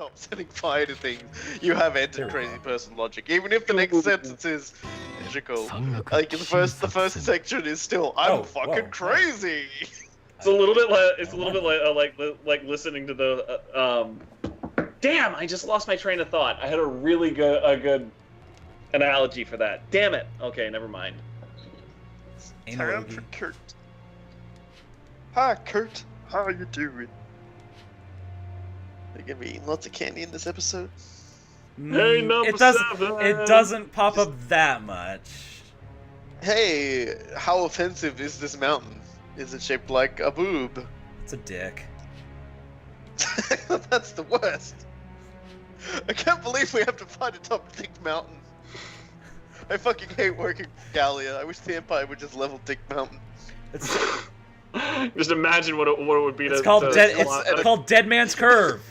stop setting fire to things, you have entered crazy person logic. Even if the next sentence is logical, like the first section is still, I'm fucking crazy. It's a little bit like listening to the damn, I just lost my train of thought. I had a really good analogy for that. Damn it. Okay, never mind. Time for Kurt. Hi, Kurt. How are you doing? They're gonna be eating lots of candy in this episode. Hey, number 7. It doesn't pop up that much. Hey, how offensive is this mountain? Is it shaped like a boob? It's a dick. That's the worst. I can't believe we have to find a top-dick mountain. I fucking hate working for Gallia. I wish the Empire would just level Dick Mountain. It's just imagine what it would be. It's called Dead Man's Curve.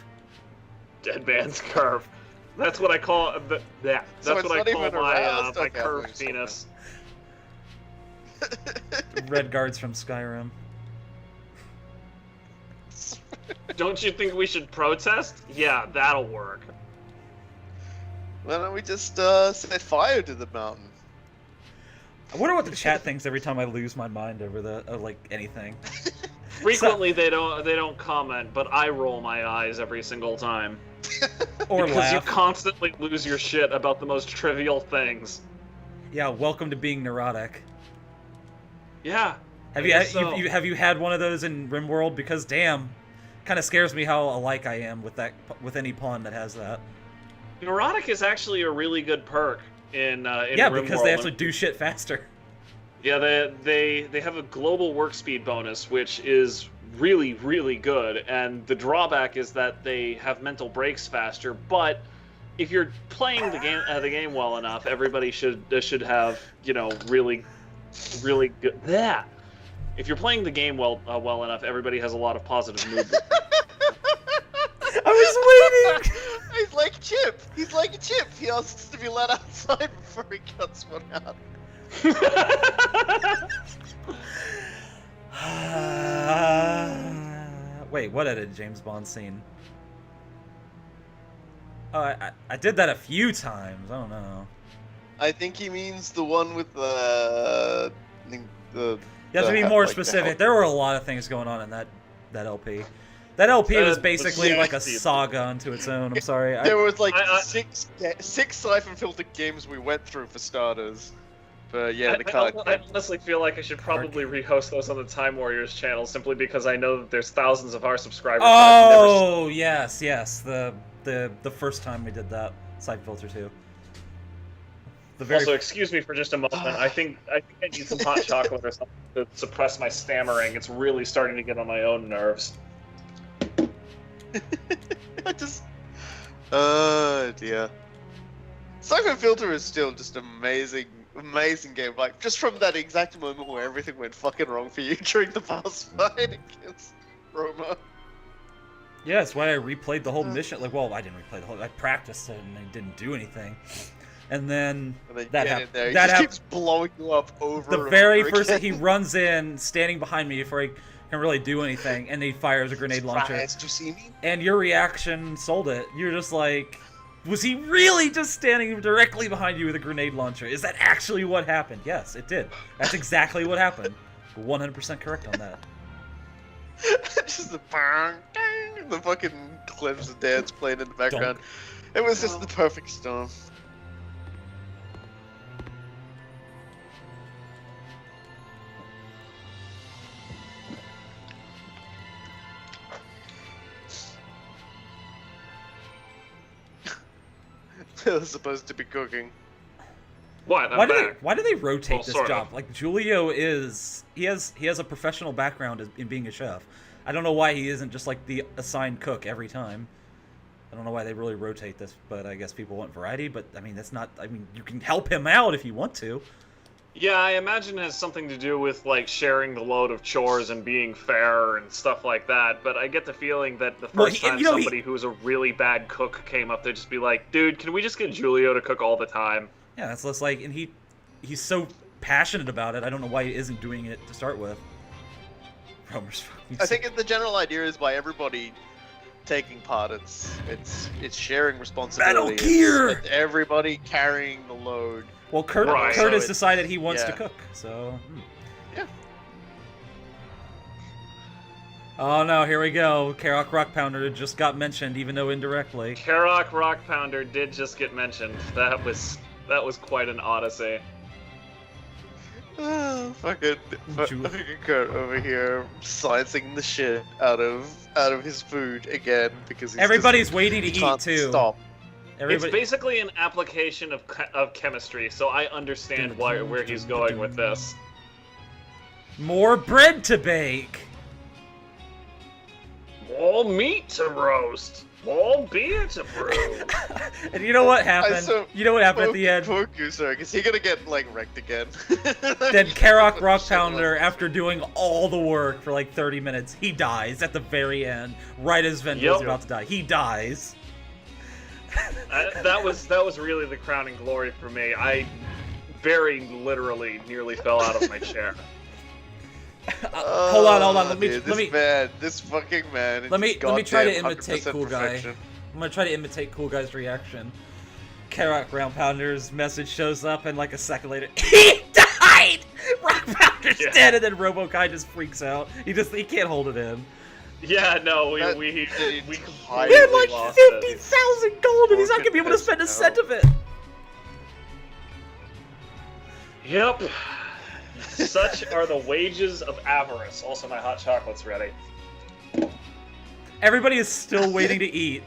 Dead Man's Curve. That's what I call That's So what I call my Okay, curved penis. Red guards from Skyrim. Don't you think we should protest? Yeah, that'll work. Why don't we just set fire to the mountain? I wonder what the chat thinks every time I lose my mind over like anything. Frequently they don't comment, but I roll my eyes every single time. Or because laugh. you constantly lose your shit about the most trivial things. Yeah, welcome to being neurotic. Yeah. Have you had one of those in RimWorld? Because damn, kind of scares me how alike I am with any pawn that has that. Neurotic is actually a really good perk in yeah, RimWorld. because they actually do shit faster. Yeah, they have a global work speed bonus, which is really, really good, and the drawback is that they have mental breaks faster, but if you're playing the game well enough, everybody should have, you know, really good that. If you're playing the game well enough, everybody has a lot of positive movement. I was waiting! He's like Chip! He's like a Chip! He asks to be let outside before he cuts one out. Wait, what edit James Bond scene? Oh, I did that a few times. I don't know. I think he means the one with the You have to be more specific. There were a lot of things going on in that LP. That LP was basically like a saga unto its own. I'm sorry. There was like six Siphon Filter games we went through for starters. But yeah, I honestly feel like I should probably rehost those on the Time Warriors channel simply because I know that there's thousands of our subscribers. Oh yes. The first time we did that Siphon Filter 2. Also, excuse me for just a moment. I think I need some hot chocolate or something to suppress my stammering. It's really starting to get on my own nerves. I just... Oh dear. Siphon Filter is still just amazing game. Like, just from that exact moment where everything went fucking wrong for you during the boss fight against Roma. Yeah, that's why I replayed the whole mission. Like, well, I didn't replay the whole... I practiced it and I didn't do anything. And then that happened. That just keeps blowing you up over the and very over first again. he runs in, standing behind me before he can really do anything, and he fires a grenade launcher. Did you see me? And your reaction sold it. You're just like, was he really just standing directly behind you with a grenade launcher? Is that actually what happened? Yes, it did. That's exactly what happened. 100% correct on that. Just the bang, dang, the fucking Clemson dance playing in the background. It was just the perfect storm. They're supposed to be cooking. What? Why do they rotate this job? Like, Julio he has a professional background in being a chef. I don't know why he isn't just like the assigned cook every time. I don't know why they really rotate this, but I guess people want variety. But I mean, that's not. I mean, you can help him out if you want to. Yeah, I imagine it has something to do with, like, sharing the load of chores and being fair and stuff like that, but I get the feeling that the first time somebody who's a really bad cook came up, they'd just be like, dude, can we just get Julio to cook all the time? Yeah, that's less like, and he's so passionate about it, I don't know why he isn't doing it to start with. I think the general idea is by everybody taking part. It's sharing responsibility. Battle gear! It's everybody carrying the load. Well, Kurt So has decided he wants to yeah. cook, so... Yeah. Oh no, here we go. Karok Rock Pounder just got mentioned, even though indirectly. Karok Rock Pounder did just get mentioned. That was quite an odyssey. Fucking Kurt over here sciencing the shit out of his food again because he's everybody's waiting to he eat can't too. Stop. It's basically an application of chemistry, so I understand where he's going with this. More bread to bake. More meat to roast. More beer to brew. And you know what happened? You know what happened at the end? Poor Gooser, is he gonna get like wrecked again? Then Karok Rock Pounder, after doing all the work for like 30 minutes, he dies at the very end, right as Vendo's about to die. He dies. That was really the crowning glory for me. I very literally nearly fell out of my chair. Hold on. This fucking man. Let me try to imitate Cool Guy. I'm gonna try to imitate Cool Guy's reaction. Karok Rock Pounder's message shows up, and like a second later, he died. Rock Pounder's dead, and then RoboKai just freaks out. He can't hold it in. Yeah, no, we had like 50,000 gold, and he's not gonna be able to spend a cent of it. Yep. Such are the wages of avarice. Also, my hot chocolate's ready. Everybody is still waiting to eat.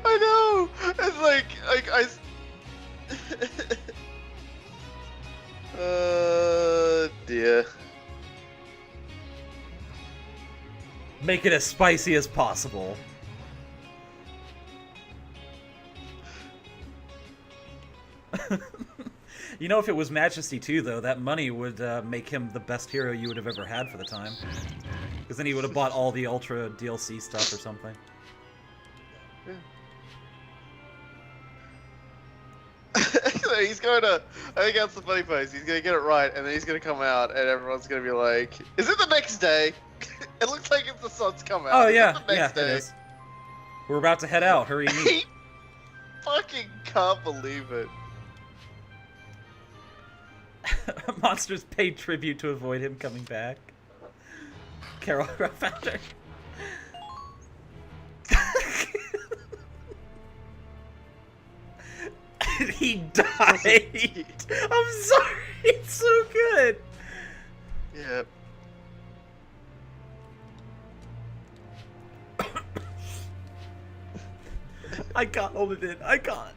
I know. It's like dear. Make it as spicy as possible. You know, if it was Majesty 2, though, that money would make him the best hero you would have ever had for the time. Because then he would have bought all the Ultra DLC stuff or something. He's going to... I think that's the funny part. He's going to get it right, and then he's going to come out, and everyone's going to be like, is it the next day? It looks like it's the sun's come out. Oh, is yeah. it the next day? It is. We're about to head out. Hurry and eat. Fucking can't believe it. Monsters paid tribute to avoid him coming back. Carol Founder. He died. I'm sorry. It's so good. Yeah. I can't hold it in. I can't.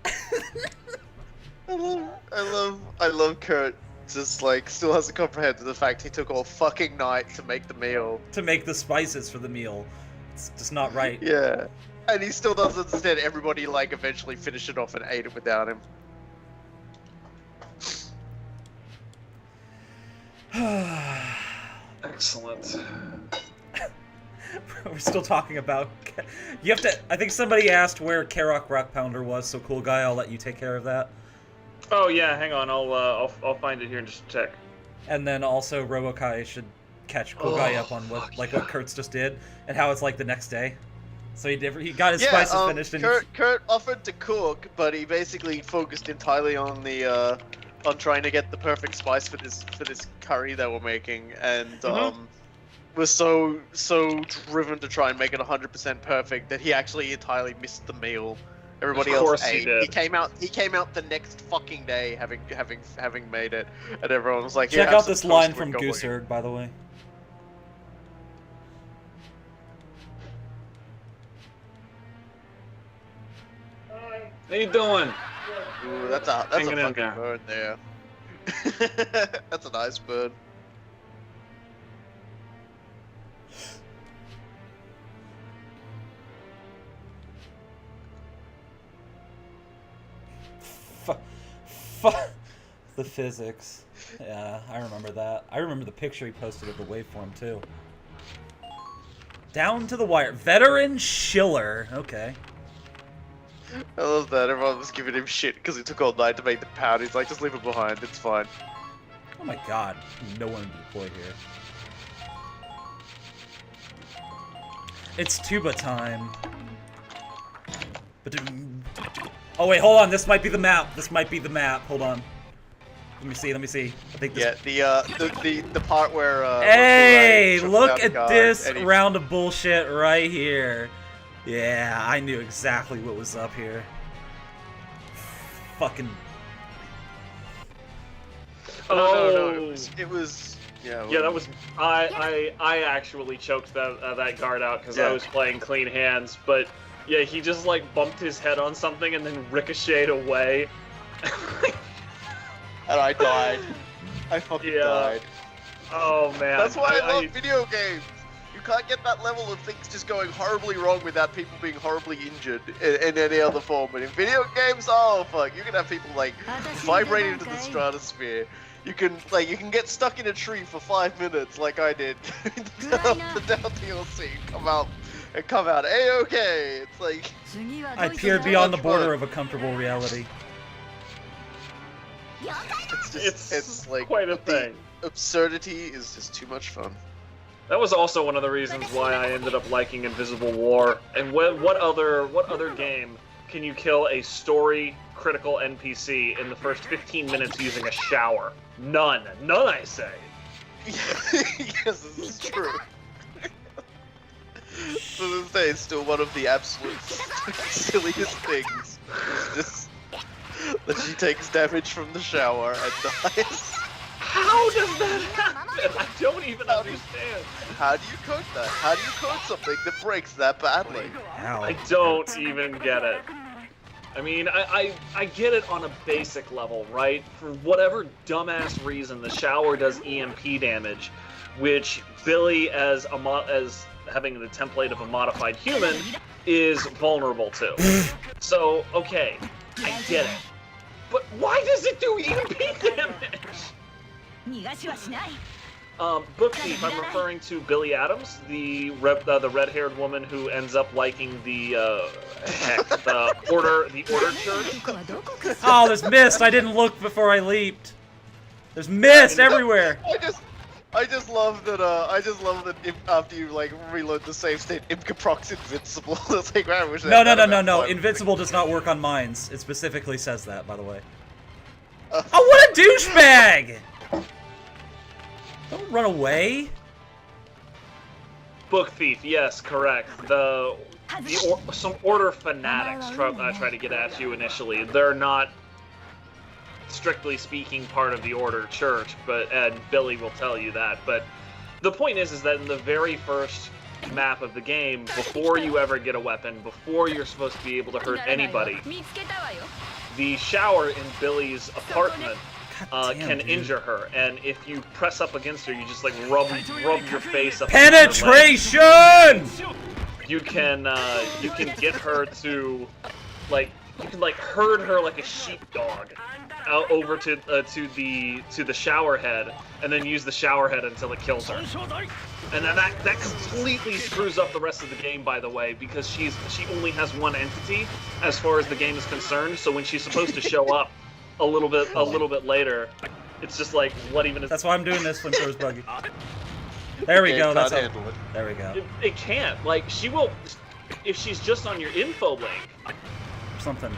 I love Kurt. Just like still hasn't comprehended the fact he took all fucking night to make the meal. To make the spices for the meal. It's just not right. Yeah. And he still doesn't understand everybody like eventually finished it off and ate it without him. Excellent. We're still talking about... You have to... I think somebody asked where Karok Rock Pounder was, so Cool Guy, I'll let you take care of that. Oh yeah, hang on. I'll find it here in just a sec. And then also RoboKai should catch Cool Guy up on what Kurtz just did and how it's like the next day. So he got his spices finished. And Kurt offered to cook, but he basically focused entirely on the on trying to get the perfect spice for this curry that we're making, and was so driven to try and make it 100% perfect that he actually entirely missed the meal. Everybody else ate. He came out the next fucking day, having made it, and everyone was like, check out this line from Gooserg, by the way. How you doing? Ooh, that's a fucking bird there. That's a nice bird. The physics. Yeah, I remember that. I remember the picture he posted of the waveform, too. Down to the wire. Veteran Schiller. Okay. I love that. Everyone was giving him shit because he took all night to make the pound. He's like, just leave it behind. It's fine. Oh my god. No one deployed here. It's tuba time. Oh wait, hold on. This might be the map. This might be the map. Hold on. Let me see. Let me see. I think this... Yeah, the part where. Hey, look at this round of bullshit right here. Yeah, I knew exactly what was up here. Fucking. No. It was. Yeah. That was. I actually choked that guard out because I was playing clean hands, but yeah, he just like bumped his head on something and then ricocheted away. And I died. I fucking died. Oh man. That's why I love video games. You can't get that level of things just going horribly wrong without people being horribly injured in any other form. But in video games, oh fuck, you can have people like vibrating into the stratosphere. You can get stuck in a tree for 5 minutes like I did. The down DLC come out A-okay. It's like I peered beyond the border of a comfortable reality. It's like quite a thing. Absurdity is just too much fun. That was also one of the reasons why I ended up liking Invisible War. And what other game can you kill a story critical NPC in the first 15 minutes using a shower? None, I say. Yes, this is true. To this day, it's still one of the absolute silliest things. Just that she takes damage from the shower and dies. How does that happen? I don't even understand. How do you code that? How do you code something that breaks that badly? I don't even get it. I mean, I get it on a basic level, right? For whatever dumbass reason, the shower does EMP damage, which Billy, as having the template of a modified human, is vulnerable to. So, okay, I get it. But why does it do EMP damage? Book Thief, I'm referring to Billy Adams, the red-haired woman who ends up liking the order church. Oh, there's mist! I didn't look before I leaped. There's mist everywhere. I just love that. After you like reload the save state, Imcaproc's invincible. It's like, I wish. No. Invincible does not work on mines. It specifically says that, by the way. Oh, what a douchebag! Don't run away. Book Thief, yes, correct. Some order fanatics try to get at you initially. They're not, strictly speaking, part of the Order Church, and Billy will tell you that. But the point is that in the very first map of the game, before you ever get a weapon, before you're supposed to be able to hurt anybody, the shower in Billy's apartment can injure her, and if you press up against her, you just like rub your face up. Penetration! You can get her to you can herd her like a sheepdog out over to the shower head, and then use the shower head until it kills her. And then that completely screws up the rest of the game, by the way, because she only has one entity as far as the game is concerned. So when she's supposed to show up a little bit later, it's just like, what even is... That's why I'm doing this when Fro's buggy. There we go, that's how... There we go. It can't. Like, she will... If she's just on your info link... Something.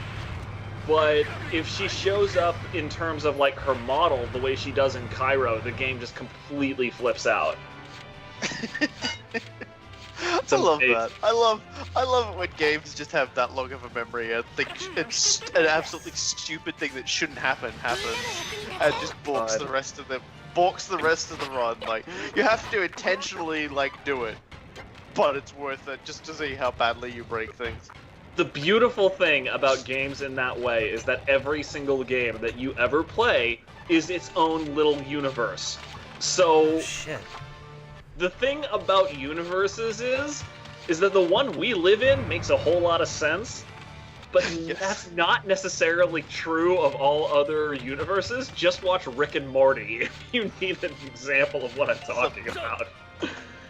But if she shows up in terms of, like, her model, the way she does in Cairo, the game just completely flips out. I love that. I love it when games just have that long of a memory. I think it's an absolutely stupid thing that shouldn't happen happens, and just balks the rest of the run. Like, you have to intentionally do it, but it's worth it just to see how badly you break things. The beautiful thing about games in that way is that every single game that you ever play is its own little universe. So, shit. The thing about universes is that the one we live in makes a whole lot of sense, but that's not necessarily true of all other universes. Just watch Rick and Morty if you need an example of what I'm talking about.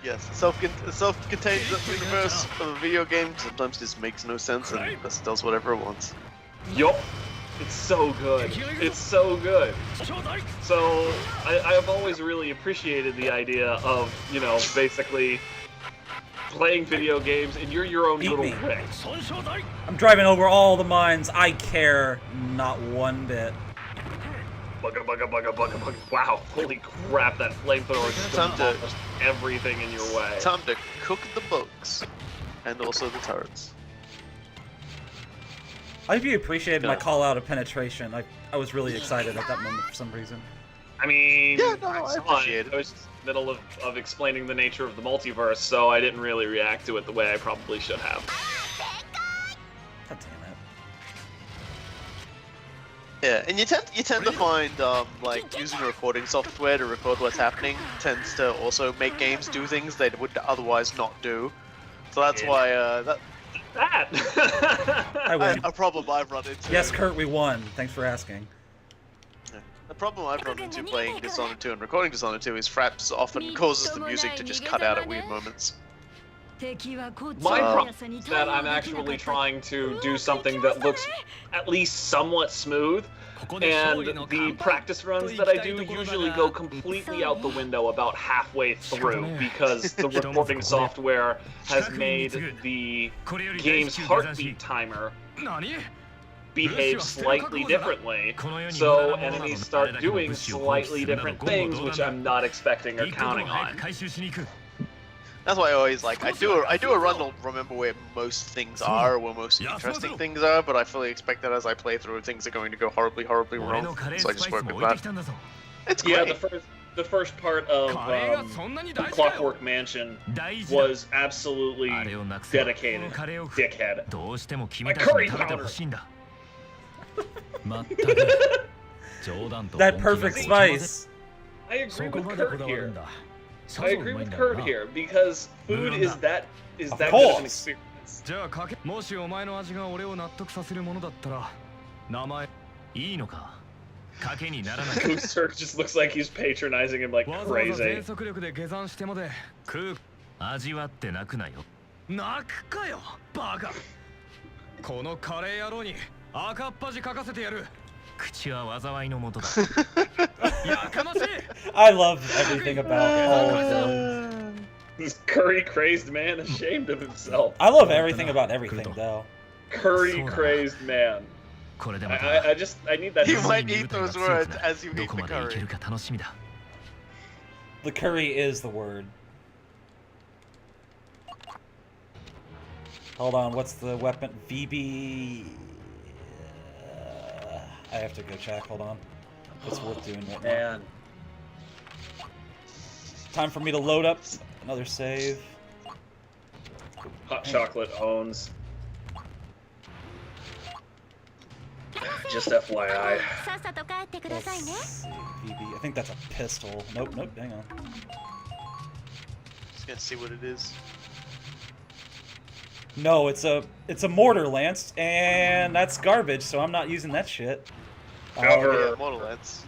Yes, self-contained universe of a video game sometimes just makes no sense and just does whatever it wants. Yup. It's so good. It's so good. So, I've always really appreciated the idea of, basically playing video games, and you're your own Eat little me. prick. I'm driving over all the mines. I care not one bit. Bugga, bugga, bugga, bugga, bugga. Wow, holy crap, that flamethrower just Time to- demolished everything in your way. Time to cook the bugs. And also the turrets. I hope you appreciated my Yeah. call out of penetration. I was really excited at that moment for some reason. I mean, Yeah, no, I saw appreciate it. I was just in the middle of explaining the nature of the multiverse, so I didn't really react to it the way I probably should have. God damn it. Yeah, and you tend to find like using recording software to record what's happening tends to also make games do things they would otherwise not do. So that's why That! I win. a problem I've run into. Yes, Kurt, we won. Thanks for asking. The problem I've run into playing Dishonored 2 and recording Dishonored 2 is Fraps often causes the music to just cut out at weird moments. My problem is that I'm actually trying to do something that looks at least somewhat smooth, and the practice runs that I do usually go completely out the window about halfway through, because the recording software has made the game's heartbeat timer behave slightly differently, so enemies start doing slightly different things, which I'm not expecting or counting on. That's why I always like I do a run to remember where most things are, or where most interesting things are, but I fully expect that as I play through, things are going to go horribly, horribly wrong. So I just work with that. It's great. Yeah, the first part of Clockwork Mansion was absolutely dedicated, dickhead. My curry powder! That perfect spice. I agree with Kurt here. I agree with Kurt here, because food is that good of an course. experience. じゃあかけもしお前の味が俺を納得させるものだったら名前いいのか賭けにならない Booster just looks like he's patronizing him like わざわざ crazy. 全速力で下山してまで食う味わって泣くなよ泣くかよバカこのカレー野郎に赤っ端書かせてやる口は災いのもとだやかましい I love everything about all of them. This curry crazed man ashamed of himself. I love everything about everything, though. Curry crazed man. これでまた I need that. You might eat those words as you eat どこ the までいけ curry. るか楽しみだ The curry is the word. Hold on, what's the weapon? VB. I have to go check. Hold on. It's worth doing right now. Man. Time for me to load up another save. Hot chocolate owns. Just FYI. Let's see, VB. I think that's a pistol. Nope, nope, hang on. Just gonna see what it is. No, it's a mortar lance, and that's garbage, so I'm not using that shit. Cover. Yeah, model lance.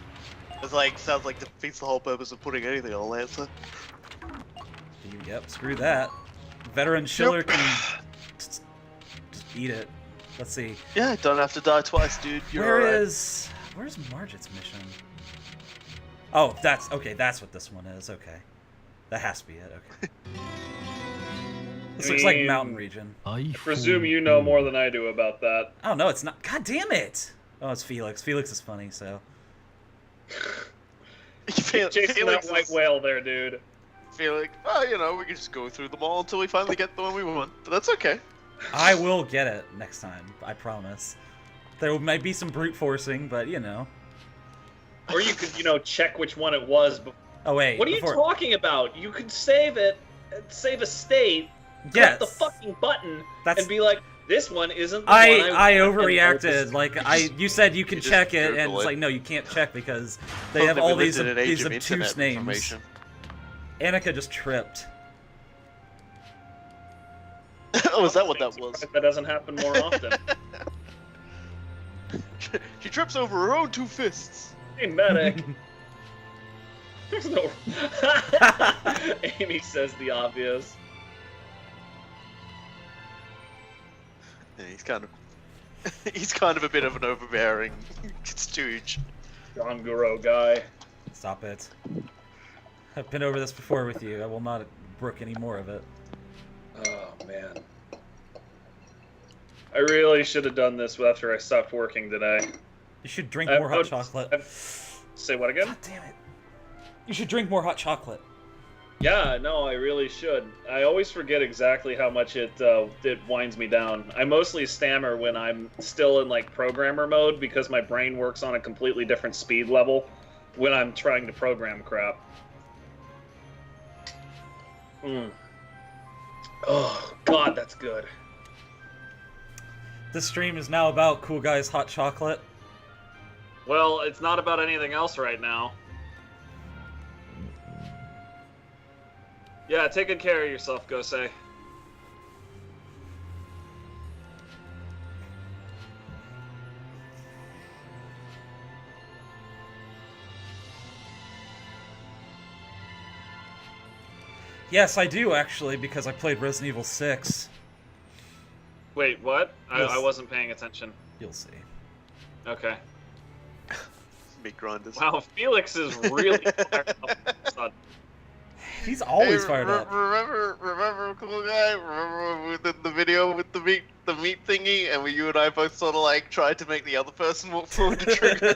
It's like sounds like defeats the whole purpose of putting anything on a lancer. Yep, screw that. Veteran Schiller can just eat it. Let's see. Yeah, don't have to die twice, dude. You're alright. Where's Margit's mission? Oh, that's okay. That's what this one is. Okay, that has to be it. Okay. This looks like mountain region. I presume you know more than I do about that. Oh no, it's not. God damn it! Oh, it's Felix. Felix is funny, so. Chasing that white whale there, dude. Felix, well, you know, we can just go through them all until we finally get the one we want. But that's okay. I will get it next time. I promise. There might be some brute forcing, but you know. Or you could, check which one it was. Oh wait. What are you talking about? You could save it, save a state, Yes. click the fucking button, and be like, this one isn't the I one I overreacted. Like you said, you can check it, and it's like, no, you can't check because they have all these obtuse names. Annika just tripped. Oh, is that what that was? That doesn't happen more often. She trips over her own two fists. Hey, medic. There's no. Amy says the obvious. Yeah, he's kind of a bit of an overbearing stooge. John Guro guy. Stop it. I've been over this before with you. I will not brook any more of it. man. I really should have done this after I stopped working today. You should drink more hot chocolate. Say what again? God damn it. You should drink more hot chocolate. Yeah, no, I really should. I always forget exactly how much it winds me down. I mostly stammer when I'm still in like programmer mode because my brain works on a completely different speed level when I'm trying to program crap. Oh, God, that's good. This stream is now about Cool Guy's hot chocolate. Well, it's not about anything else right now. Yeah, take good care of yourself, Gosei. Yes, I do, actually, because I played Resident Evil 6. Wait, what? I wasn't paying attention. You'll see. Okay. Big grinders. Wow, Felix is really fired up. He's always fired up. Remember, Cool Guy? Remember with the video with the meat thingy, and you and I both sort of like tried to make the other person walk forward to trigger.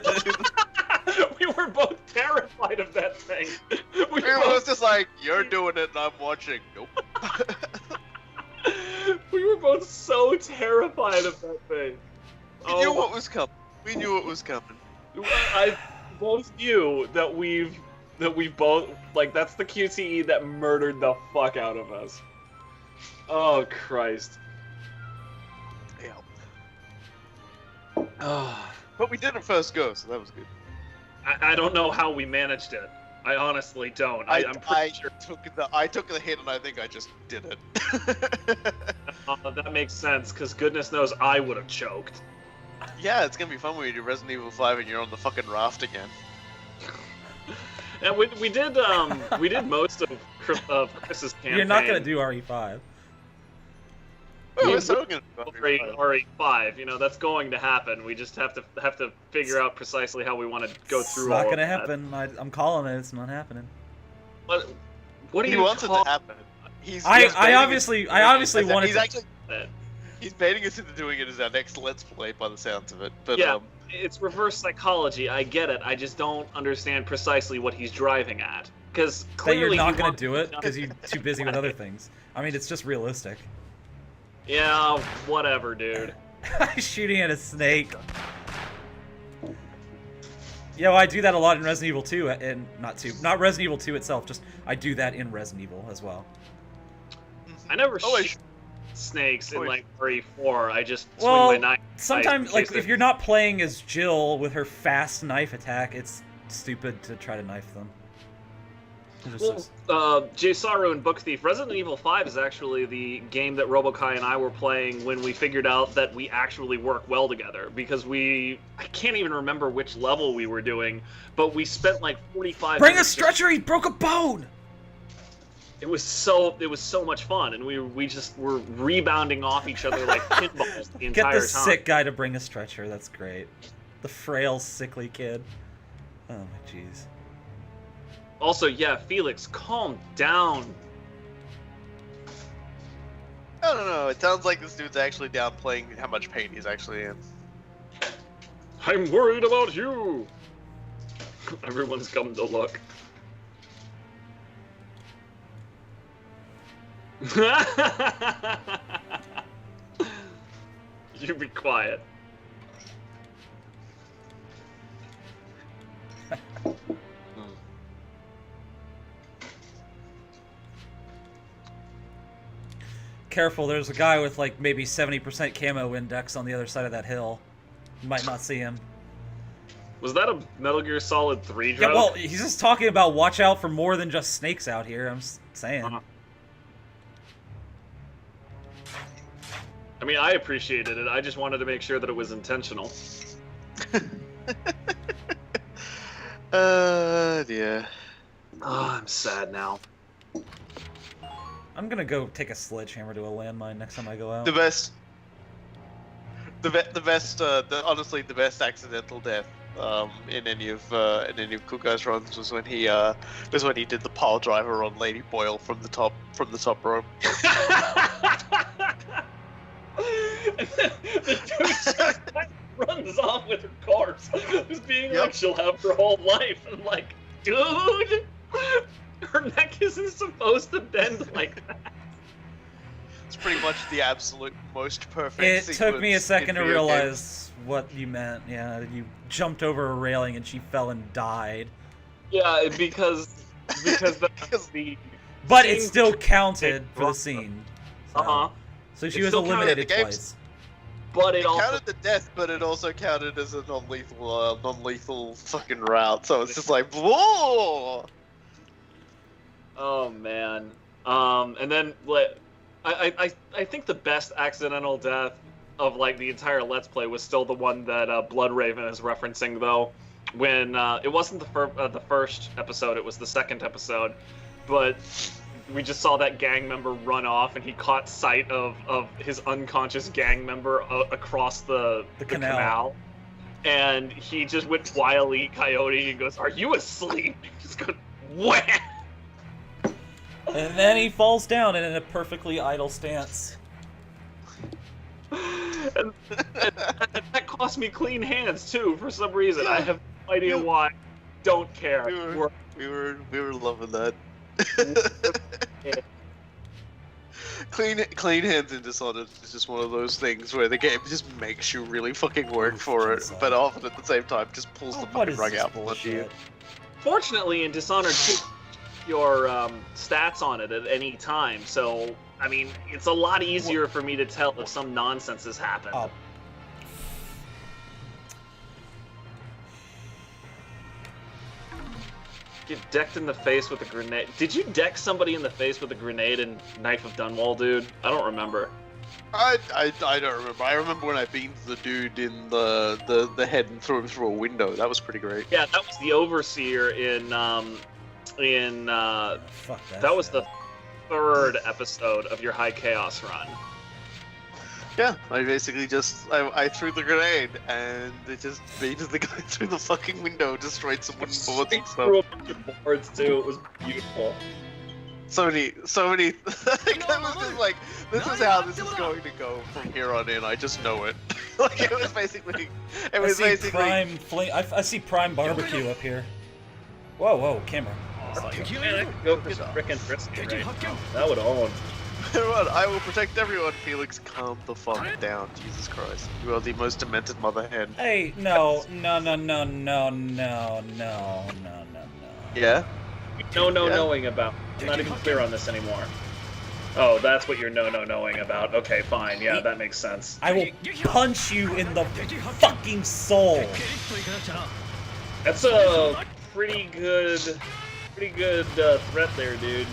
We were both terrified of that thing. We was just like, you're doing it and I'm watching. Nope. We were both so terrified of that thing. We knew what was coming. We knew what was coming. I both knew that we've both, like, that's the QTE that murdered the fuck out of us. Oh, Christ. Yeah. Oh. But we did it first go, so that was good. I don't know how we managed it. I honestly don't. I'm pretty sure. I took the hit and I think I just did it. That makes sense, because goodness knows I would have choked. Yeah, it's gonna be fun when we do Resident Evil 5 and you're on the fucking raft again. And we did most of Chris's campaign. You're not gonna do RE5. Oh, we're still gonna do RE5. You know, that's going to happen. We just have to figure out precisely how we want to go through. It's not gonna happen. I'm calling it. It's not happening. What do you? He wants it to happen. I obviously want it. He's actually. He's baiting us into doing it as our next Let's Play, by the sounds of it. But yeah, it's reverse psychology. I get it. I just don't understand precisely what he's driving at. Because clearly you're not gonna do it because you're too busy with other things. I mean, it's just realistic. Yeah, whatever, dude. Shooting at a snake. Yeah, well, I do that a lot in Resident Evil 2, and not Resident Evil 2 itself. Just I do that in Resident Evil as well. I never shoot snakes in like RE4. I just swing my knife. Sometimes, like if you're not playing as Jill with her fast knife attack, it's stupid to try to knife them. Jay Saru and Book Thief, Resident Evil 5 is actually the game that Robokai and I were playing when we figured out that we actually work well together. Because I can't even remember which level we were doing, but we spent like 45 Bring a stretcher, he broke a bone! It was so much fun, and we just were rebounding off each other like pinballs the entire time. Get the sick guy to bring a stretcher, that's great. The frail, sickly kid. Oh my jeez. Also, yeah, Felix, calm down. I don't know, it sounds like this dude's actually downplaying how much pain he's actually in. I'm worried about you! Everyone's come to look. You be quiet. Careful, there's a guy with like maybe 70% camo index on the other side of that hill. You might not see him. Was that a Metal Gear Solid 3 joke? Yeah, well, he's just talking about watch out for more than just snakes out here, I'm saying. I mean, I appreciated it. I just wanted to make sure that it was intentional. Dear. Oh, I'm sad now. I'm gonna go take a sledgehammer to a landmine next time I go out. Honestly, the best accidental death in any of Cool Guy's runs was when he did the pile driver on Lady Boyle from the top rope. the dude just runs off with her corpse, just being like, she'll have her whole life. And I'm like, dude, her neck isn't supposed to bend like that. It's pretty much the absolute most perfect It took me a sequence second to in video realize games. what you meant. Yeah, you jumped over a railing and she fell and died. Yeah, because the But scene- it still counted for the scene. So, so she It was still counted. eliminated The game's- twice. But it It also counted the death, but it also counted as a non-lethal fucking route. So it's just like, whoa! Oh man. And then I think the best accidental death of like the entire Let's Play was still the one that Bloodraven is referencing, though. When it wasn't the first episode, it was the second episode, but we just saw that gang member run off, and he caught sight of his unconscious gang member across the canal. And he just went Wile E. Coyote and goes, "Are you asleep?" Just goes, wham! And then he falls down in a perfectly idle stance. and that cost me clean hands too for some reason. I have no idea why. Don't care. We were loving that. Clean hands in Dishonored is just one of those things where the game just makes you really fucking work for it, but often at the same time just pulls the fucking rug out from under you. Fortunately, in Dishonored 2, your stats on it at any time, so I mean, it's a lot easier for me to tell if some nonsense has happened. Oh. Get decked in the face with a grenade. Did you deck somebody in the face with a grenade in Knife of Dunwall, dude? I don't remember. I don't remember. I remember when I beamed the dude in the head and threw him through a window. That was pretty great. Yeah, that was the Overseer in Fuck that was the third episode of your High Chaos run. Yeah, I basically just I threw the grenade and it just beat the guy through the fucking window, destroyed some wooden boards and Threw stuff. a bunch of boards too. It was beautiful. So many. That was just like, this is how this is going to go from here on in. I just know it. Like it was basically, I see Prime Barbecue up here. Whoa, camera. Man, I could go for some frickin' brisket right now. That would own. Everyone, I will protect everyone. Felix, calm the fuck down. Jesus Christ, you are the most demented mother hen. Hey, no. Yeah. Knowing about. I'm not even clear on this anymore. Oh, that's what you're knowing about. Okay, fine. Yeah, that makes sense. I will punch you in the fucking soul. That's a pretty good threat there, dude.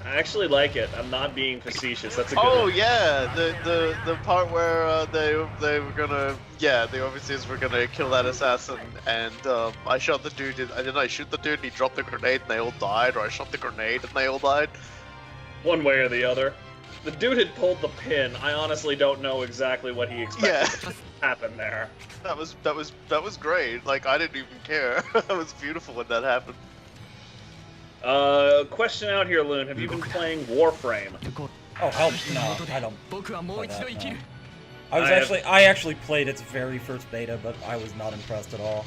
I actually like it. I'm not being facetious. That's a good one. Yeah, the part where they were gonna, the Overseers were gonna kill that assassin, and I shot the dude. Didn't I shoot the dude? And he dropped the grenade, and they all died. Or I shot the grenade, and they all died. One way or the other. The dude had pulled the pin. I honestly don't know exactly what he expected to happen there. That was great. Like I didn't even care. That was beautiful when that happened. Question out here, Loon. Have you been playing Warframe? Oh hell no, I don't play that, no. I actually played its very first beta, but I was not impressed at all.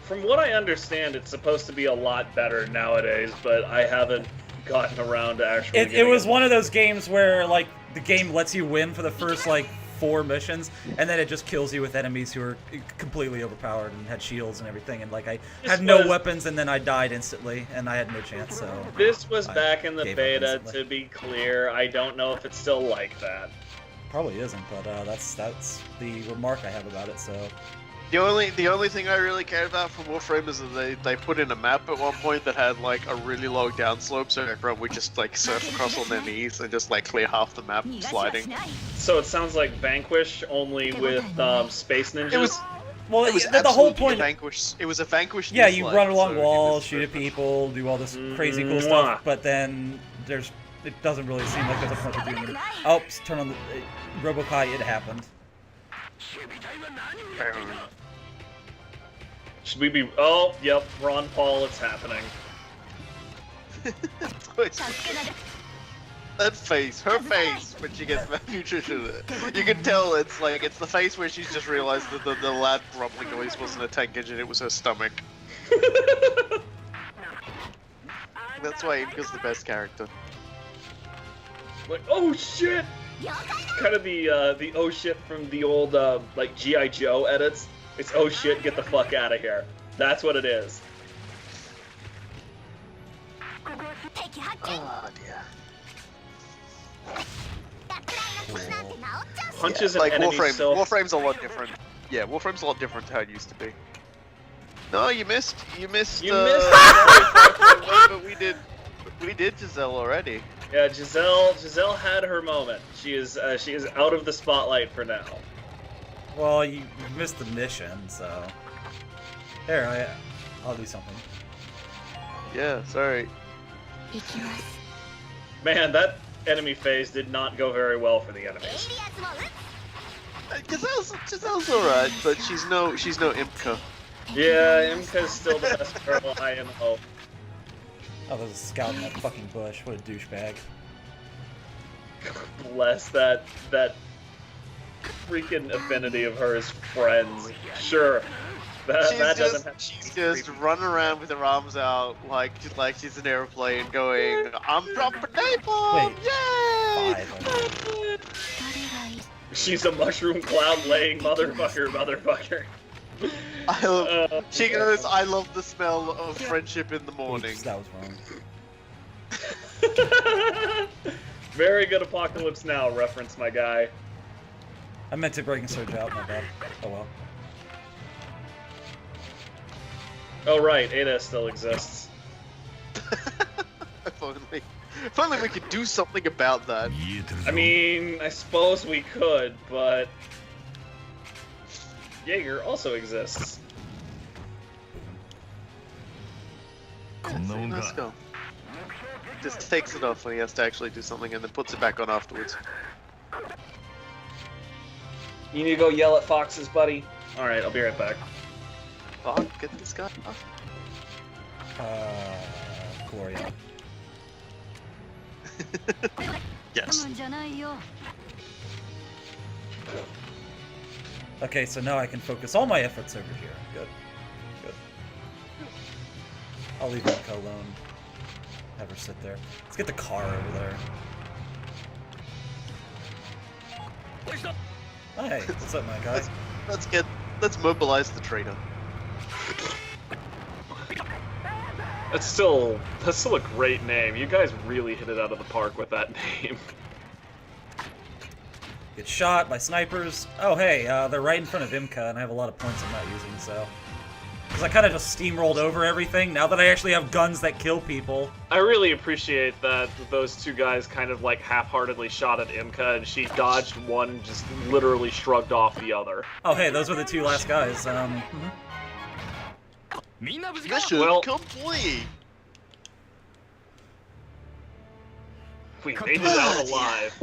From what I understand, it's supposed to be a lot better nowadays, but I haven't gotten around to actually. It was one of those games where like the game lets you win for the first like 4 missions, and then it just kills you with enemies who are completely overpowered and had shields and everything, and like I had no weapons, and then I died instantly, and I had no chance. So this was back in the beta, to be clear. I don't know if it's still like that. Probably isn't, but that's the remark I have about it. So the only thing I really cared about from Warframe is that they put in a map at one point that had like a really low downslope, so everyone would just like surf across on their knees and just like clear half the map sliding. So it sounds like Vanquish, only with space ninjas. It was the whole point. It was a Vanquish. Yeah, you run along walls, shoot at people, do all this crazy cool stuff, but then it doesn't really seem like there's a point to doing it. Oh, turn on the Robokai. It happened. Should we be? Oh, yep, Ron Paul, it's happening. That face, her face when she gets malnutrition, you can tell it's like it's the face where she's just realized that the loud rumbling noise wasn't a tank engine, it was her stomach. That's why Imka's the best character. Like, oh shit! Kind of the oh shit from the old like G.I. Joe edits. It's oh shit, get the fuck out of here. That's what it is. Oh dear. Punches Yeah, like an enemy Warframe's a lot different. Yeah, Warframe's a lot different to how it used to be. No, you missed. You missed. But we did Giselle already. Yeah, Giselle had her moment. She is out of the spotlight for now. Well, you missed the mission, so there. I'll do something. Yeah, sorry. Man, that enemy phase did not go very well for the enemies. Giselle's alright, but she's no Imka. Yeah, Imka's still the best girl IMO. Oh, there's a scout in that fucking bush. What a douchebag. Bless that freaking affinity of hers friends. Sure. She's just running around with her arms out like she's an airplane going, I'm dropping napalm! Yay! She's a mushroom cloud laying motherfucker. She goes, I love the smell of friendship in the morning. Oops, that was wrong. Very good Apocalypse Now reference, my guy. I meant to bring Surge out, my bad. Oh well. Oh right, Ada still exists. If only we could do something about that. I mean, I suppose we could, but Jaeger also exists. Let's go. Just takes it off when he has to actually do something and then puts it back on afterwards. You need to go yell at foxes, buddy. Alright, I'll be right back. Fuck, get this guy off. Gloria. Yes. Okay, so now I can focus all my efforts over here. Good. Good. I'll leave Mika alone. Have her sit there. Let's get the car over there. Hey, what's up, my guy? Let's mobilize the trader. That's still a great name. You guys really hit it out of the park with that name. Get shot by snipers. Oh, hey, they're right in front of Imka, and I have a lot of points I'm not using, so... Because I kind of just steamrolled over everything, now that I actually have guns that kill people. I really appreciate that those two guys kind of, like, half-heartedly shot at Imka, and she dodged one and just literally shrugged off the other. Oh, hey, those were the two last guys. Mission complete! We made it out alive.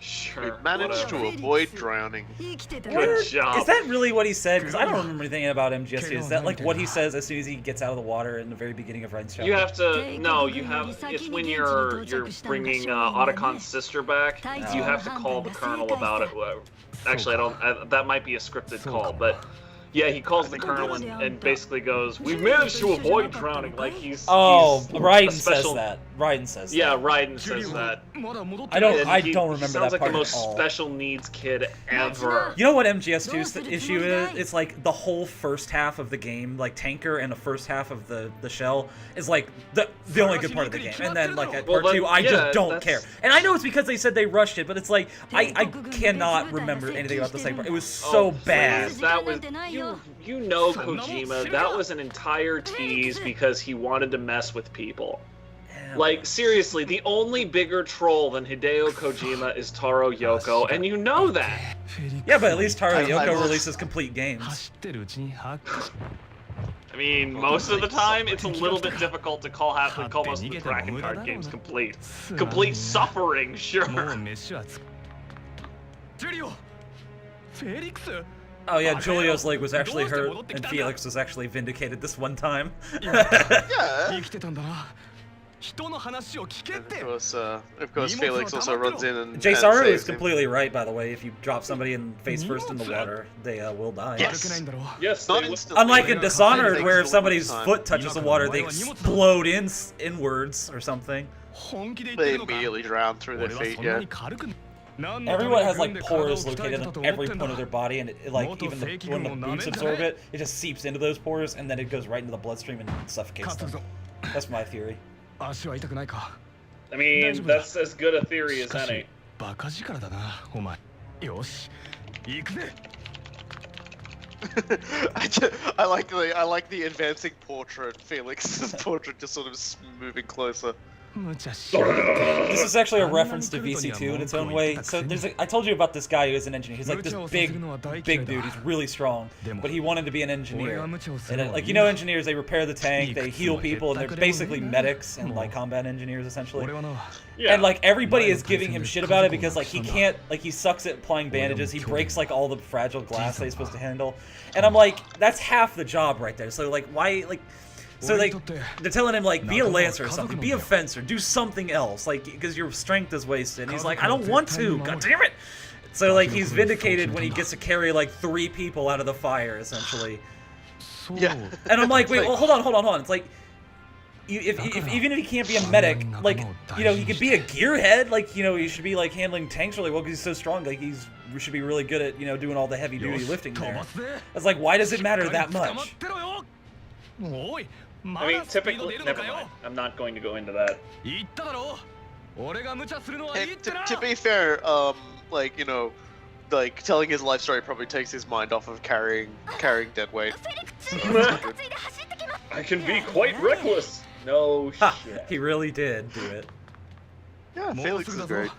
Sure, We managed to avoid drowning. Good job. Is that really what he said? Because I don't remember anything about MGS2. Is that like what he says as soon as he gets out of the water in the very beginning of Ryan's chapter? You have to, no, you have, it's when you're bringing Otacon's sister back, you have to call the colonel about it. Actually, that might be a scripted call, but yeah, he calls the colonel and basically goes, "We managed to avoid drowning." Like he's Raiden says that. Yeah, Raiden says that. I don't remember that sounds like part the most at all. special needs kid ever. You know what MGS2's issue is? It's like the whole first half of the game, like Tanker, and the first half of the shell is like the only good part of the game. And then like at part 2, I just don't care. And I know it's because they said they rushed it, but it's like I cannot remember anything about the second part. It was so bad. That was you know Kojima. That was an entire tease because he wanted to mess with people. Like, seriously, the only bigger troll than Hideo Kojima is Taro Yoko, and you know that! Yeah, but at least Taro Yoko releases complete games. I mean, most of the time, it's a little bit difficult to call most of the Kraken card games complete. Complete suffering, sure. Oh yeah, Julio's leg was actually hurt, and Felix was actually vindicated this one time. Yeah. Of course, Felix also runs in and Jsaru is saves him. completely right, by the way. If you drop somebody in face first in the water, they will die. Yes. Yes, Not they will. instantly. Unlike in Dishonored, It where if takes a somebody's long time. foot touches the water, they explode inwards or something. They immediately drown through their feet, yeah. Everyone has like pores located on every point of their body, and it like even when the boots absorb it, it just seeps into those pores, and then it goes right into the bloodstream and suffocates them. That's my theory. I mean, that's as good a theory as any. I like the advancing portrait, Felix's portrait, just sort of moving closer. This is actually a reference to VC2 in its own way. So I told you about this guy who is an engineer. He's like this big dude. He's really strong, but he wanted to be an engineer. And like, you know, engineers, they repair the tank, they heal people, and they're basically medics and like combat engineers essentially. Yeah. And like everybody is giving him shit about it because like he can't, like he sucks at applying bandages. He breaks like all the fragile glass that he's supposed to handle. And I'm like, that's half the job right there. So like, why like? So like, they're telling him like, be a lancer or something, be a fencer, do something else, like, because your strength is wasted. And he's like, I don't want to, god damn it! So like, he's vindicated when he gets to carry like 3 people out of the fire, essentially. Yeah. And I'm like, wait, well, hold on. It's like, even if he can't be a medic, like, you know, he could be a gearhead. Like, you know, he should be like handling tanks really well because he's so strong. Like, he should be really good at, you know, doing all the heavy duty lifting there. I was like, why does it matter that much? I mean, typically, never mind. I'm not going to go into that. And to be fair, like, you know, like telling his life story probably takes his mind off of carrying dead weight. I can be quite reckless. No shit. He really did do it. Yeah, Felix is great.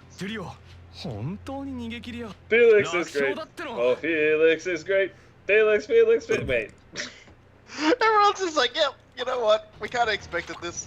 Felix is great. Oh, Felix is great. Felix. Wait. Everyone's just like, yep, you know what? We kind of expected this.